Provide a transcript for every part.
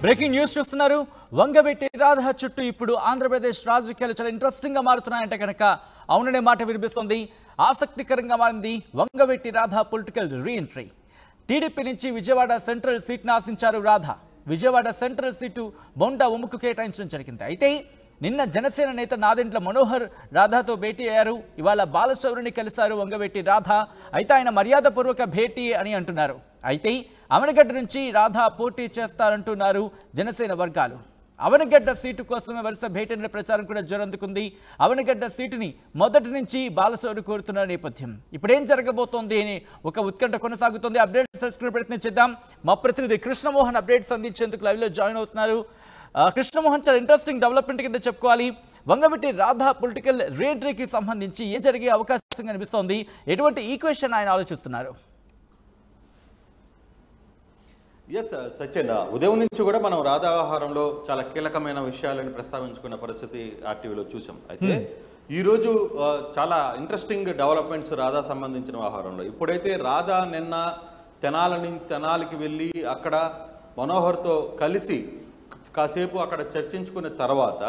Breaking news చూస్తున్నారు. వంగవెట్టి రాధ చుట్టూ ఇప్పుడు ఆంధ్రప్రదేశ్ రాజకీయాలు చాలా ఇంట్రెస్టింగ్ గా మారుతున్నాయంటే కనుక అవుననే మాట వినిపిస్తుంది. ఆసక్తికరంగా మారింది Vangaveeti Radha political reentry. TDP నుంచి విజయవాడ సెంట్రల్ సీట్ను ఆశించారు రాధ. విజయవాడ సెంట్రల్ సీటు బొండ ఉమ్ముకు కేటాయించడం జరిగింది. అయితే నిన్న జనసేన నేత నాదెండ్ల మనోహర్ రాధాతో భేటీ అయ్యారు. ఇవాళ బాలశౌరిని కలిశారు వంగవెట్టి రాధ. అయితే ఆయన మర్యాదపూర్వక భేటీ అని అంటున్నారు. అయితే అవనగడ్డ నుంచి రాధ పోటీ చేస్తారంటున్నారు జనసేన వర్గాలు. అవనగడ్డ సీటు కోసమే వరుస భేటీల ప్రచారం కూడా జోరందుకుంది. అవనగడ్డ సీటుని మొదటి నుంచి బాలశౌరి కోరుతున్న నేపథ్యం ఇప్పుడేం జరగబోతోంది అని ఒక ఉత్కంఠ కొనసాగుతోంది. అప్డేట్స్ తెలుసుకునే ప్రయత్నం చేద్దాం. మా ప్రతినిధి కృష్ణమోహన్ అప్డేట్స్ అందించేందుకు లైవ్లో జాయిన్ అవుతున్నారు. కృష్ణమోహన్, చాలా ఇంట్రెస్టింగ్ డెవలప్మెంట్ కింద చెప్పుకోవాలి. వంగవెట్టి రాధ పొలిటికల్ రీఎంట్రీకి సంబంధించి ఏం జరిగే అవకాశం కనిపిస్తోంది? ఎటువంటి ఈక్వేషన్ ఆయన ఆలోచిస్తున్నారు? ఎస్ సచిన్, ఉదయం నుంచి కూడా మనం రాధా వ్యవహారంలో చాలా కీలకమైన విషయాలను ప్రస్తావించుకున్న పరిస్థితి ఆర్టీవీలో చూసాం. అయితే ఈరోజు చాలా ఇంట్రెస్టింగ్ డెవలప్మెంట్స్ రాధా సంబంధించిన వ్యవహారంలో. ఇప్పుడైతే రాధా నిన్న తెనాలికి వెళ్ళి అక్కడ మనోహర్తో కలిసి కాసేపు అక్కడ చర్చించుకున్న తర్వాత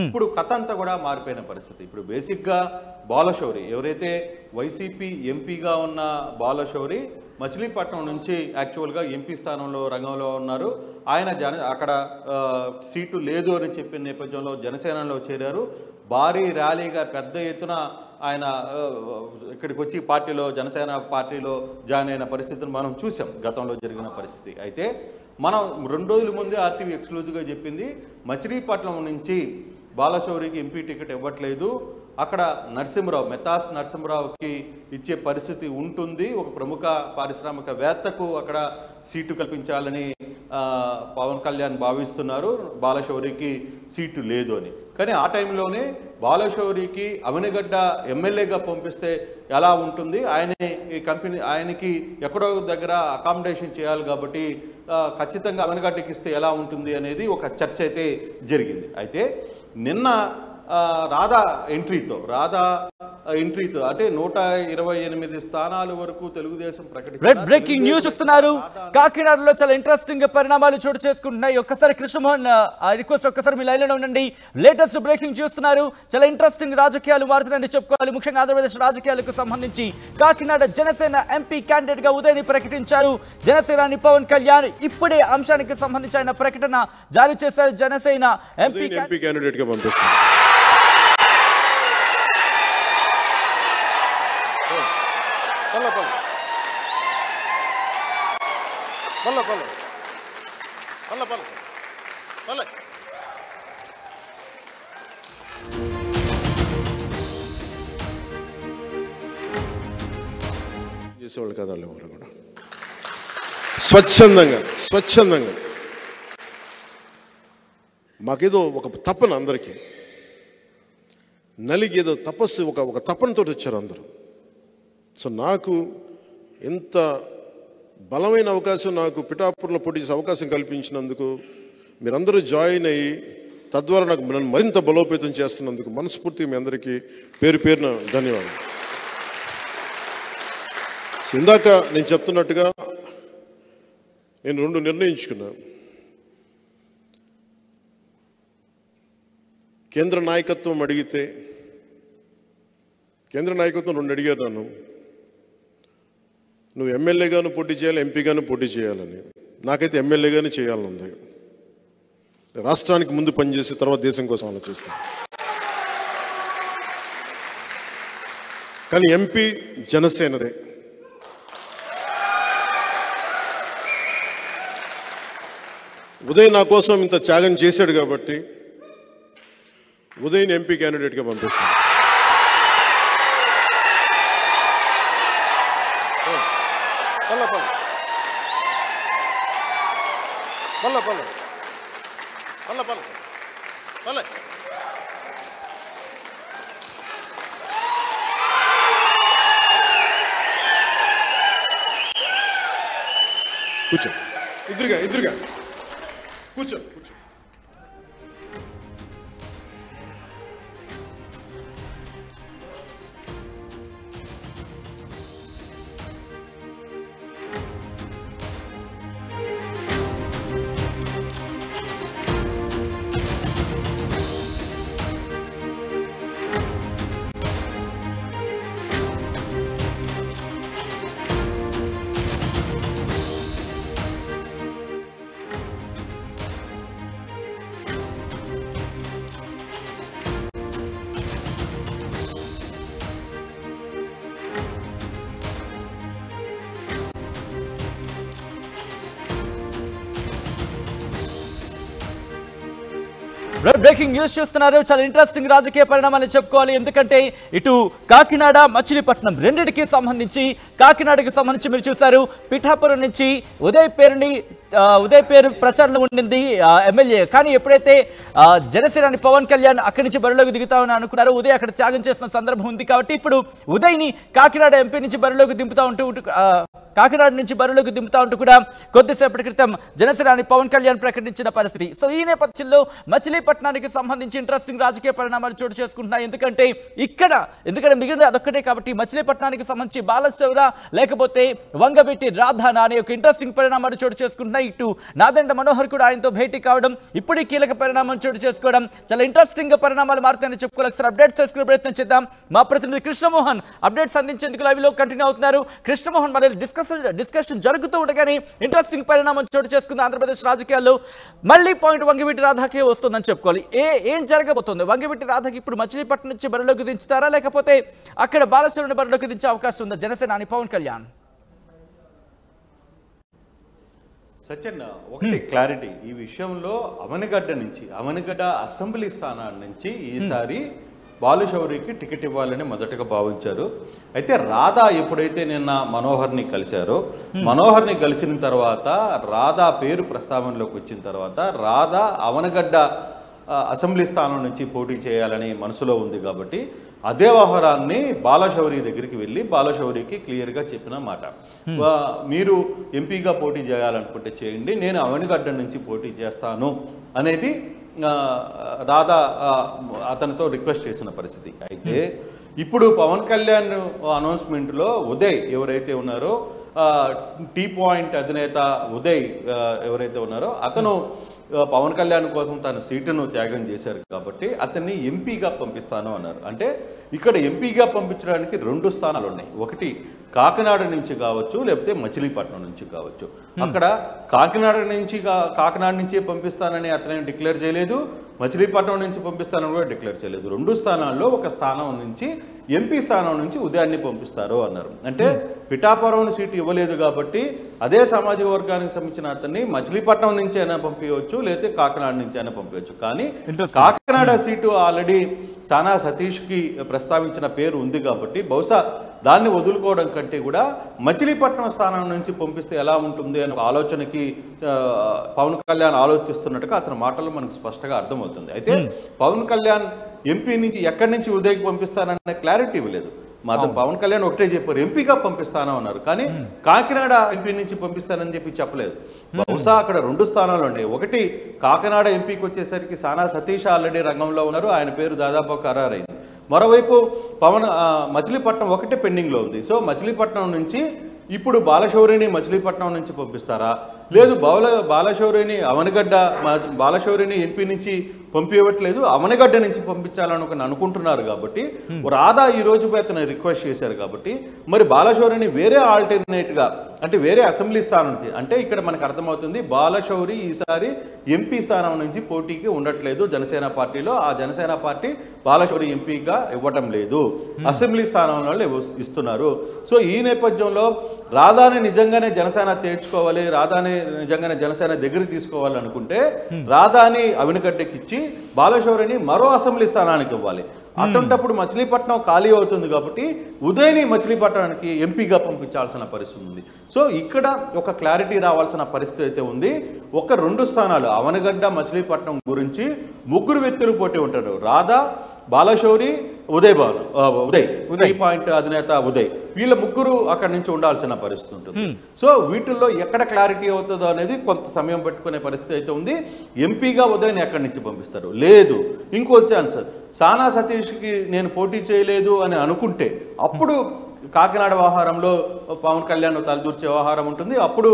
ఇప్పుడు కథ అంతా కూడా మారిపోయిన పరిస్థితి. ఇప్పుడు బేసిక్గా బాలశౌరి, ఎవరైతే వైసీపీ ఎంపీగా ఉన్న బాలశౌరి మచిలీపట్నం నుంచి యాక్చువల్గా ఎంపీ స్థానంలో రంగంలో ఉన్నారు. ఆయన అక్కడ సీటు లేదు అని చెప్పిన నేపథ్యంలో జనసేనలో చేరారు. భారీ ర్యాలీగా పెద్ద ఎత్తున ఆయన ఇక్కడికి వచ్చి జనసేన పార్టీలో జాయిన్ అయిన పరిస్థితిని మనం చూసాం, గతంలో జరిగిన పరిస్థితి. అయితే మనం 2 రోజుల ముందే ఆర్టీవీ ఎక్స్క్లూజివ్గా చెప్పింది, మచిలీపట్నం నుంచి బాలశౌరికి ఎంపీ టికెట్ ఇవ్వట్లేదు, అక్కడ మెతాస్ నరసింహరావుకి ఇచ్చే పరిస్థితి ఉంటుంది, ఒక ప్రముఖ పారిశ్రామికవేత్తకు అక్కడ సీటు కల్పించాలని పవన్ కళ్యాణ్ భావిస్తున్నారు, బాలశౌరికి సీటు లేదు అని. కానీ ఆ టైంలోనే బాలశౌరికి అవనగడ్డ ఎమ్మెల్యేగా పంపిస్తే ఎలా ఉంటుంది, ఆయనకి ఎక్కడో దగ్గర అకామిడేషన్ చేయాలి కాబట్టి ఖచ్చితంగా అవనగడ్డకి ఇస్తే ఎలా ఉంటుంది అనేది ఒక చర్చ అయితే జరిగింది. అయితే నిన్న రాధా ఎంట్రీతో అంటే 128 స్థానాల వరకు తెలుగుదేశం ప్రకటించారు. బ్రేకింగ్ న్యూస్ చూస్తున్నారు. కాకినాడలో చాలా ఇంట్రెస్టింగ్ పరిణామాలు చోటు చేసుకుంటున్నాయి. ఒక్కసారి కృష్ణమోహన్ రిక్వెస్ట్, ఒక్కసారి మీ లైన్లో ఉండండి. లేటెస్ట్ బ్రేకింగ్ చూస్తున్నారు. చాలా ఇంట్రెస్టింగ్ రాజకీయాలు మారుతున్నాయని చెప్పుకోవాలి. ముఖ్యంగా ఆంధ్రప్రదేశ్ రాజకీయాలకు సంబంధించి కాకినాడ జనసేన ఎంపీ క్యాండిడేట్ గా ఉదయని ప్రకటించారు జనసేనాని పవన్ కళ్యాణ్. ఇప్పుడే అంశానికి సంబంధించి ఆయన ప్రకటన జారీ చేశారు. జనసేన ఎంపీ క్యాండిడేట్ గా పంపిస్తారు. చేసేవాళ్ళు కదా ఎవరు కూడా స్వచ్ఛందంగా మాకేదో ఒక తపన, అందరికీ నలిగి ఏదో తపస్సు, ఒక తపనతో వచ్చారు అందరూ. సో నాకు ఎంత బలమైన అవకాశం, నాకు పిఠాపురంలో పోటీ చేసే అవకాశం కల్పించినందుకు మీరందరూ జాయిన్ అయ్యి తద్వారా నన్ను మరింత బలోపేతం చేస్తున్నందుకు మనస్ఫూర్తిగా మీ అందరికీ పేరున ధన్యవాదాలు. ఇందాక నేను చెప్తున్నట్టుగా నేను 2 నిర్ణయించుకున్నాను. కేంద్ర నాయకత్వం అడిగితే, కేంద్ర నాయకత్వం 2 అడిగారు నన్ను, నువ్వు ఎమ్మెల్యేగాను పోటీ చేయాలి, ఎంపీగాను పోటీ చేయాలని. నాకైతే ఎమ్మెల్యేగానే చేయాలని ఉంది. రాష్ట్రానికి ముందు పనిచేసి తర్వాత దేశం కోసం ఆలోచిస్తాను. కానీ ఎంపీ జనసేనదే. ఉదయ్ నా కోసం ఇంత త్యాగం చేశాడు కాబట్టి ఉదయ్ని ఎంపీ క్యాండిడేట్గా పంపిస్తాను. కూర్చో, ఇద్దరుగా కూర్చో. బ్రేకింగ్ న్యూస్ చూస్తున్నారు. చాలా ఇంట్రెస్టింగ్ రాజకీయ పరిణామాలు చెప్పుకోవాలి. ఎందుకంటే ఇటు కాకినాడ మచిలీపట్నం రెండింటికి సంబంధించి, కాకినాడకి సంబంధించి మీరు చూశారు పిఠాపురం నుంచి ఉదయ్ పేరు ప్రచారంలో ఉండింది ఎమ్మెల్యే. కానీ ఎప్పుడైతే జనసేనాని పవన్ కళ్యాణ్ అక్కడి నుంచి బరిలోకి దిగుతామని అనుకున్నారు, ఉదయ్ అక్కడ త్యాగం చేసిన సందర్భం ఉంది. కాబట్టి ఇప్పుడు ఉదయ్ని కాకినాడ ఎంపీ నుంచి బరిలోకి దింపుతా ఉంటూ కూడా కొద్దిసేపటి క్రితం జనసేనాని పవన్ కళ్యాణ్ ప్రకటించిన పరిస్థితి. సో ఈ నేపథ్యంలో మచిలీపట్నానికి సంబంధించి ఇంట్రెస్టింగ్ రాజకీయ పరిణామాలు చోటు చేసుకుంటున్నాయి. ఎందుకంటే మిగిలిన అదొక్కటే కాబట్టి మచిలీపట్నానికి సంబంధించి బాలశౌర లేకపోతే వంగవీటి రాధానా అనే ఒక ఇంట్రెస్టింగ్ పరిణామాలు చోటు చేసుకుంటున్నాయి. ఇటు నాదెండ్ల మనోహర్ కూడా ఆయనతో భేటీ కావడం, ఇప్పుడు ఈ కీలక పరిణామం చోటు చేసుకోవడం, చాలా ఇంట్రెస్టింగ్ గా పరిణామాలు మారుతాయని చెప్పుకోవాలి. అప్డేట్స్ తెలుసుకునే ప్రయత్నం చేద్దాం. మా ప్రతినిధి కృష్ణమోహన్ అప్డేట్స్ అందించేందుకు లైవ్ లో కంటిన్యూ అవుతున్నారు. కృష్ణమోహన్, మరి డిస్కషన్ జరుగుతూ ఉండగానే ఇంట్రెస్టింగ్ పరిణామం చోటు చేసుకుంది ఆంధ్రప్రదేశ్ రాజకీయాల్లో. మళ్ళీ పాయింట్ వంగవీటి రాధాకే వస్తుందని చెప్పుకోవాలి. ఏం జరగబోతుంది? వంగవీటి రాధాకి ఇప్పుడు మచిలీపట్నం నుంచి బరిలోకి దించుతారా, లేకపోతే అక్కడ బాలశౌరిని బరిలోకి దించే అవకాశం ఉందా జనసేనాని పవన్ కళ్యాణ్? సత్యన్న, ఒకటి క్లారిటీ ఈ విషయంలో. అవనిగడ్డ అసెంబ్లీ స్థానాన్ని నుంచి ఈసారి బాలుశౌరికి టికెట్ ఇవ్వాలని మొదటగా భావించారు. అయితే రాధా ఎప్పుడైతే నిన్న మనోహర్ని కలిసిన తర్వాత, రాధా పేరు ప్రస్తావనలోకి వచ్చిన తర్వాత, రాధా అవనగడ్డ అసెంబ్లీ స్థానం నుంచి పోటీ చేయాలని మనసులో ఉంది. కాబట్టి అదే వ్యవహారాన్ని బాలశౌరి దగ్గరికి వెళ్ళి బాలశౌరికి క్లియర్గా చెప్పిన మాట, మీరు ఎంపీగా పోటీ చేయాలనుకుంటే చేయండి, నేను అవనిగడ్డ నుంచి పోటీ చేస్తాను అనేది రాధా అతనితో రిక్వెస్ట్ చేసిన పరిస్థితి. అయితే ఇప్పుడు పవన్ కళ్యాణ్ అనౌన్స్మెంట్లో ఉదయ్ ఎవరైతే ఉన్నారో, టీ పాయింట్ అధినేత ఉదయ్ ఎవరైతే ఉన్నారో అతను పవన్ కళ్యాణ్ కోసం తన సీటును త్యాగం చేశారు. కాబట్టి అతన్ని ఎంపీగా పంపిస్తాను అన్నారు. అంటే ఇక్కడ ఎంపీగా పంపించడానికి 2 స్థానాలు ఉన్నాయి. ఒకటి కాకినాడ నుంచి కావచ్చు, లేకపోతే మచిలీపట్నం నుంచి కావచ్చు. అక్కడ కాకినాడ నుంచే పంపిస్తానని అతనే డిక్లేర్ చేయలేదు, మచిలీపట్నం నుంచి పంపిస్తానని కూడా డిక్లేర్ చేయలేదు. 2 స్థానాల్లో ఒక స్థానం నుంచి, ఎంపీ స్థానం నుంచి ఉదయాన్ని పంపిస్తారు అన్నారు. అంటే పిఠాపురం సీటు ఇవ్వలేదు కాబట్టి అదే సామాజిక వర్గానికి సంబంధించిన అతన్ని మచిలీపట్నం నుంచి అయినా పంపించవచ్చు, లేకపోతే కాకినాడ నుంచి అయినా పంపించవచ్చు. కానీ కాకినాడ సీటు ఆల్రెడీ సానా సతీష్కి ప్రస్తావించిన పేరు ఉంది కాబట్టి బహుశా దాన్ని వదులుకోవడం కంటే కూడా మచిలీపట్నం స్థానం నుంచి పంపిస్తే ఎలా ఉంటుంది అనే ఆలోచనకి పవన్ కళ్యాణ్ ఆలోచిస్తున్నట్టుగా అతని మాటల్లో మనకు స్పష్టంగా అర్థమవుతుంది. అయితే పవన్ కళ్యాణ్ ఎంపీ నుంచి ఎక్కడి నుంచి ఉదయ్కి పంపిస్తాననే క్లారిటీ ఇవ్వలేదు. మాత్రం పవన్ కళ్యాణ్ ఒకటే చెప్పారు, ఎంపీగా పంపిస్తాను అన్నారు. కానీ కాకినాడ ఎంపీ నుంచి పంపిస్తానని చెప్పలేదు. బహుశా అక్కడ 2 స్థానాలు ఉన్నాయి. ఒకటి కాకినాడ ఎంపీకి వచ్చేసరికి సానా సతీష్ ఆల్రెడీ రంగంలో ఉన్నారు, ఆయన పేరు దాదాపు ఖరారైంది. మరోవైపు మచిలీపట్నం ఒకటే పెండింగ్లో ఉంది. సో మచిలీపట్నం నుంచి ఇప్పుడు బాలశౌరిని మచిలీపట్నం నుంచి పంపిస్తారా, లేదు బాలశౌరిని బాలశౌరిని ఎంపీ నుంచి పంపించట్లేదు, అవనగడ్డ నుంచి పంపించాలని అనుకుంటున్నారు. కాబట్టి రాధా ఈ రోజు అతను రిక్వెస్ట్ చేశారు. కాబట్టి మరి బాలశౌరిని వేరే ఆల్టర్నేట్గా, అంటే వేరే అసెంబ్లీ స్థానం నుంచి, అంటే ఇక్కడ మనకు అర్థమవుతుంది బాలశౌరి ఈసారి ఎంపీ స్థానం నుంచి పోటీకి ఉండట్లేదు జనసేన పార్టీలో. ఆ జనసేన పార్టీ బాలశౌరి ఎంపీగా ఇవ్వటం లేదు, అసెంబ్లీ స్థానంలో ఇస్తున్నారు. సో ఈ నేపథ్యంలో రాధాని నిజంగానే జనసేన చేర్చుకోవాలి, రాధాని నిజంగానే జనసేన దగ్గరికి తీసుకోవాలనుకుంటే రాధాని అవనిగడ్డకిచ్చి బాలశౌరిని మరో అసెంబ్లీ స్థానానికి ఇవ్వాలి. అటువంటప్పుడు మచిలీపట్నం ఖాళీ అవుతుంది. కాబట్టి ఉదయ్ని మచిలీపట్నానికి ఎంపీగా పంపించాల్సిన పరిస్థితి ఉంది. సో ఇక్కడ ఒక క్లారిటీ రావాల్సిన పరిస్థితి అయితే ఉంది. ఒక 2 స్థానాలు అవనగడ్డ మచిలీపట్నం గురించి 3 వ్యక్తులు పోటీ ఉంటారు, రాధా, బాలశౌరి, ఉదయ్ పాయింట్ అధినేత ఉదయ్. వీళ్ళ 3 అక్కడి నుంచి ఉండాల్సిన పరిస్థితి ఉంటుంది. సో వీటిల్లో ఎక్కడ క్లారిటీ అవుతుందో అనేది కొంత సమయం పెట్టుకునే పరిస్థితి అయితే ఉంది. ఎంపీగా ఉదయ్ని ఎక్కడి నుంచి పంపిస్తారు, లేదు ఇంకో ఛాన్స్ సానా సతీష్కి నేను పోటీ చేయలేదు అని అనుకుంటే అప్పుడు కాకినాడ వ్యవహారంలో పవన్ కళ్యాణ్ తలదూర్చే వ్యవహారం ఉంటుంది. అప్పుడు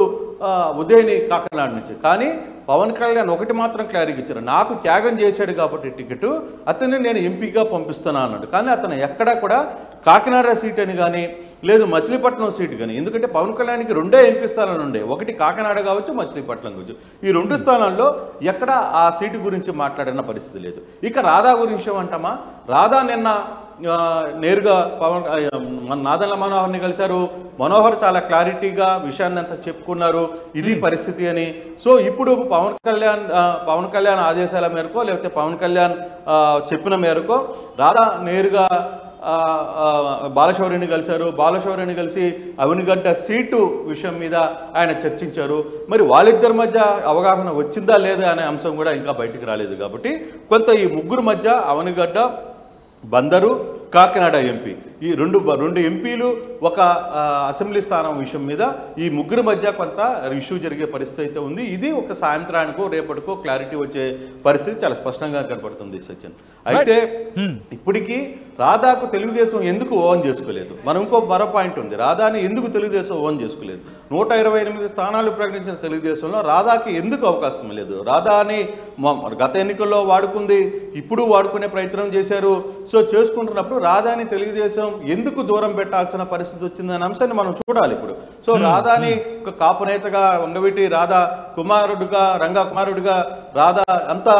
ఉదయ్ని కాకినాడ నుంచి. కానీ పవన్ కళ్యాణ్ ఒకటి మాత్రం క్లారిటీ ఇచ్చారు, నాకు త్యాగం చేశాడు కాబట్టి టికెట్ అతన్ని నేను ఎంపీగా పంపిస్తున్నా అన్నాడు. కానీ అతను ఎక్కడా కూడా కాకినాడ సీట్ అని కానీ లేదు మచిలీపట్నం సీట్ కానీ, ఎందుకంటే పవన్ కళ్యాణ్కి 2 ఎంపీ స్థానాలు ఉండే, ఒకటి కాకినాడ కావచ్చు, మచిలీపట్నం కావచ్చు. ఈ 2 స్థానాల్లో ఎక్కడ ఆ సీటు గురించి మాట్లాడిన పరిస్థితి లేదు. ఇక రాధా గురించి అంటామా, రాధా నిన్న నేరుగా నాదెండ్ల మనోహర్ని కలిశారు. మనోహర్ చాలా క్లారిటీగా విషయాన్ని అంతా చెప్పుకున్నారు. ఇది పరిస్థితి అని. సో ఇప్పుడు పవన్ కళ్యాణ్ ఆదేశాల మేరకు లేకపోతే పవన్ కళ్యాణ్ చెప్పిన మేరకు రాధా నేరుగా బాలశౌర్యని కలిశారు. బాలశౌర్యని కలిసి అవనిగడ్డ సీటు విషయం మీద ఆయన చర్చించారు. మరి వాళ్ళిద్దరి మధ్య అవగాహన వచ్చిందా లేదా అనే అంశం కూడా ఇంకా బయటికి రాలేదు. కాబట్టి కొంత ఈ ముగ్గురు మధ్య అవనిగడ్డ, బందరు, కాకినాడ ఎంపీ, ఈ రెండు ఎంపీలు ఒక అసెంబ్లీ స్థానం విషయం మీద ఈ ముగ్గురు మధ్య కొంత ఇష్యూ జరిగే పరిస్థితి అయితే ఉంది. ఇది ఒక సాయంత్రానికో రేపటికో క్లారిటీ వచ్చే పరిస్థితి చాలా స్పష్టంగా కనపడుతుంది సచిన్. అయితే ఇప్పటికీ రాధాకు తెలుగుదేశం ఎందుకు ఓన్ చేసుకోలేదు? మరో పాయింట్ ఉంది. రాధాని ఎందుకు తెలుగుదేశం ఓన్ చేసుకోలేదు? 128 స్థానాలు ప్రకటించిన తెలుగుదేశంలో రాధాకి ఎందుకు అవకాశం లేదు? రాధాని గత ఎన్నికల్లో వాడుకుంది, ఇప్పుడు వాడుకునే ప్రయత్నం చేశారు. సో చేసుకుంటున్నప్పుడు రాధాని తెలుగుదేశం ఎందుకు దూరం పెట్టాల్సిన పరిస్థితి వచ్చిందనే అంశాన్ని మనం చూడాలి ఇప్పుడు. సో రాధాని ఒక కాపు నేతగా, వంగవీటి రాధా కుమారుడుగా, రంగా కుమారుడిగా రాధా అంతా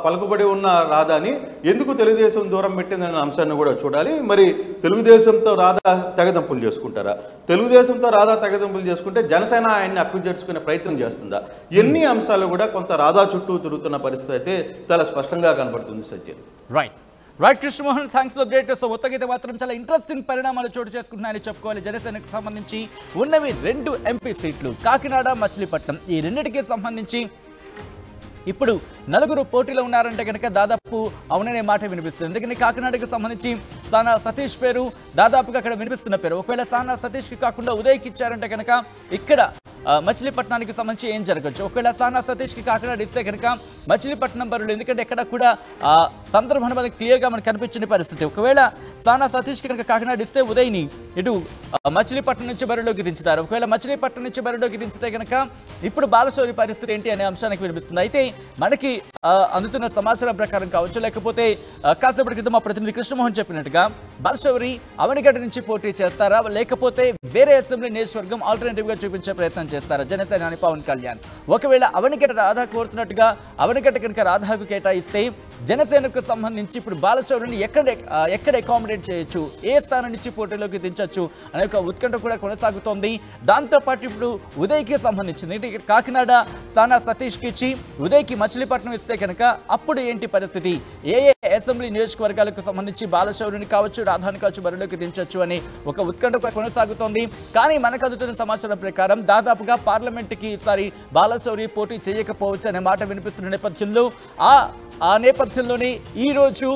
పలుకుబడి ఉన్న రాధాని ఎందుకు తెలుగుదేశం దూరం పెట్టిందనే అంశాన్ని కూడా చూడాలి. మరి తెలుగుదేశంతో రాధా తెగదంపులు చేసుకుంటారా? తెలుగుదేశంతో రాధా తెగదంపులు చేసుకుంటే జనసేన ఆయన్ని అప్పిచేర్చుకునే ప్రయత్నం చేస్తుందా? ఎన్ని అంశాలు కూడా కొంత రాధా చుట్టూ తిరుగుతున్న పరిస్థితి అయితే చాలా స్పష్టంగా కనబడుతుంది Sachin. Right Krishnamohan, thanks for update. So మొత్తమైతే మాత్రం చాలా ఇంట్రెస్టింగ్ పరిణామాలు చోటు చేసుకుంటున్నాయని చెప్పుకోవాలి. జనసేనకు సంబంధించి ఉన్నవి 2 ఎంపీ సీట్లు, కాకినాడ, మచిలీపట్నం. ఈ రెండింటికి సంబంధించి ఇప్పుడు 4 పోటీలో ఉన్నారంటే కనుక దాదాపు అవుననే మాట వినిపిస్తుంది. ఎందుకంటే కాకినాడకి సంబంధించి సానా సతీష్ పేరు దాదాపుగా అక్కడ వినిపిస్తున్న పేరు. ఒకవేళ సానా సతీష్కి కాకుండా ఉదయ్కి ఇచ్చారంటే కనుక ఇక్కడ మచిలీపట్నానికి సంబంధించి ఏం జరగచ్చు? ఒకవేళ సానా సతీష్కి కాకినాడ ఇస్తే కనుక మచిలీపట్నం బరువులు, ఎందుకంటే ఎక్కడ కూడా సందర్భం మనకి క్లియర్గా మనకు కనిపించిన పరిస్థితి. ఒకవేళ సానా సతీష్కి కనుక కాకినాడ ఇస్తే ఉదయ్ని ఇటు మచిలీపట్నం నుంచి బరిలోకి దించుతారు. ఒకవేళ మచిలీపట్నం నుంచి బరిలోకి దించితే కనుక ఇప్పుడు బాలశౌరి పరిస్థితి ఏంటి అనే అంశానికి వినిపిస్తుంది. అయితే మనకి అందుతున్న సమాచారం ప్రకారం కావచ్చు, లేకపోతే కాసేపటి క్రితం మా ప్రతినిధి కృష్ణమోహన్ చెప్పినట్టుగా బాలశౌరి అవనిగడ్డ నుంచి పోటీ చేస్తారా, లేకపోతే వేరే అసెంబ్లీ నియోజకవర్గం ఆల్టర్నేటివ్ గా చూపించే ప్రయత్నం చేస్తారా జనసేనాని పవన్ కళ్యాణ్? ఒకవేళ అవనిగడ్డ రాధా కోరుతున్నట్టుగా అవనిగడ్డ కనుక రాధాకు కేటాయిస్తే జనసేనకు సంబంధించి ఇప్పుడు బాలశౌరిని ఎక్కడ అకామిడేట్ చేయొచ్చు, ఏ స్థానం నుంచి పోటీలోకి దించొచ్చు అనే ఒక ఉత్కంఠ కూడా కొనసాగుతోంది. దాంతోపాటు ఇప్పుడు ఉదయ్కి సంబంధించింది కాకినాడ సానా సతీష్కి ఇచ్చి ఉదయ్కి మచిలీపట్నం ఇస్తే కనుక అప్పుడు ఏంటి పరిస్థితి? ఏ అసెంబ్లీ నియోజకవర్గాలకు సంబంధించి బాలశౌరిని కావచ్చు, రాధాని కావచ్చు బరిలోకి దించొచ్చు అని ఒక ఉత్కంఠ కొనసాగుతోంది. కానీ మనకు అందుతున్న సమాచారం ప్రకారం దాదాపుగా పార్లమెంట్కి ఈసారి బాలశౌరి పోటీ చేయకపోవచ్చు అనే మాట వినిపిస్తున్న నేపథ్యంలో ఆ నేపథ్యంలోనే ఈరోజు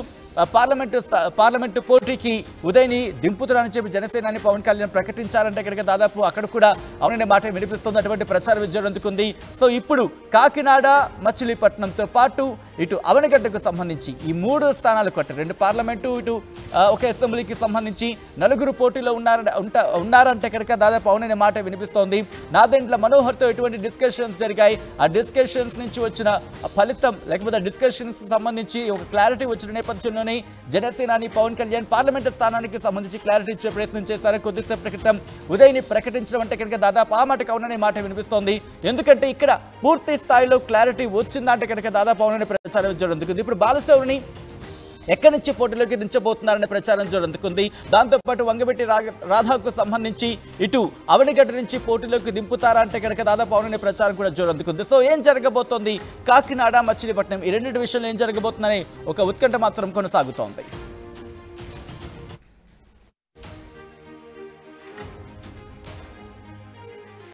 పార్లమెంటు పోటీకి ఉదయ్ని దింపుతారని చెప్పి జనసేనాని పవన్ కళ్యాణ్ ప్రకటించారంటే కనుక దాదాపు అక్కడ కూడా అవుననే మాట వినిపిస్తుంది. అటువంటి ప్రచార విజయం అందుకుంది. సో ఇప్పుడు కాకినాడ, మచిలీపట్నంతో పాటు ఇటు అవనిగడ్డకు సంబంధించి ఈ 3 స్థానాలు కొట్టారు. 2 పార్లమెంటు, ఇటు ఒక అసెంబ్లీకి సంబంధించి 4 పోటీలో ఉన్నారంటే కనుక దాదాపు అవుననే మాట వినిపిస్తోంది. నాదెండ్ల మనోహర్తో ఎటువంటి డిస్కషన్స్ జరిగాయి, ఆ డిస్కషన్స్ నుంచి వచ్చిన ఫలితం లేకపోతే డిస్కషన్స్ సంబంధించి ఒక క్లారిటీ వచ్చిన నేపథ్యంలో జనసేనాని పవన్ కళ్యాణ్ పార్లమెంట్ స్థానానికి సంబంధించి క్లారిటీ ఇచ్చే ప్రయత్నం చేశారు. కొద్దిసేపటి క్రితం ఉదయ్ని ప్రకటించడం అంటే కనుక దాదాపు ఆ మాటకు అవుననే మాట వినిపిస్తోంది. ఎందుకంటే ఇక్కడ పూర్తి స్థాయిలో క్లారిటీ వచ్చిందంటే కనుక దాదాపు అవుననే ప్రచారం జరుగుతుంది. ఇప్పుడు బాలశౌరిని ఎక్కడి నుంచి పోటీలోకి దించబోతున్నారనే ప్రచారం జరుగుతుంది. దాంతోపాటు వంగవీటి రాధాకు సంబంధించి ఇటు అవనిగడ్డ నుంచి పోటీలోకి దింపుతారా అంటే కనుక దాదాపు అవుననే ప్రచారం కూడా జరుగుతుంది. సో ఏం జరగబోతోంది? కాకినాడ, మచిలీపట్నం ఈ 2 విషయంలో ఏం జరగబోతుందని ఒక ఉత్కంఠ మాత్రం కొనసాగుతోంది.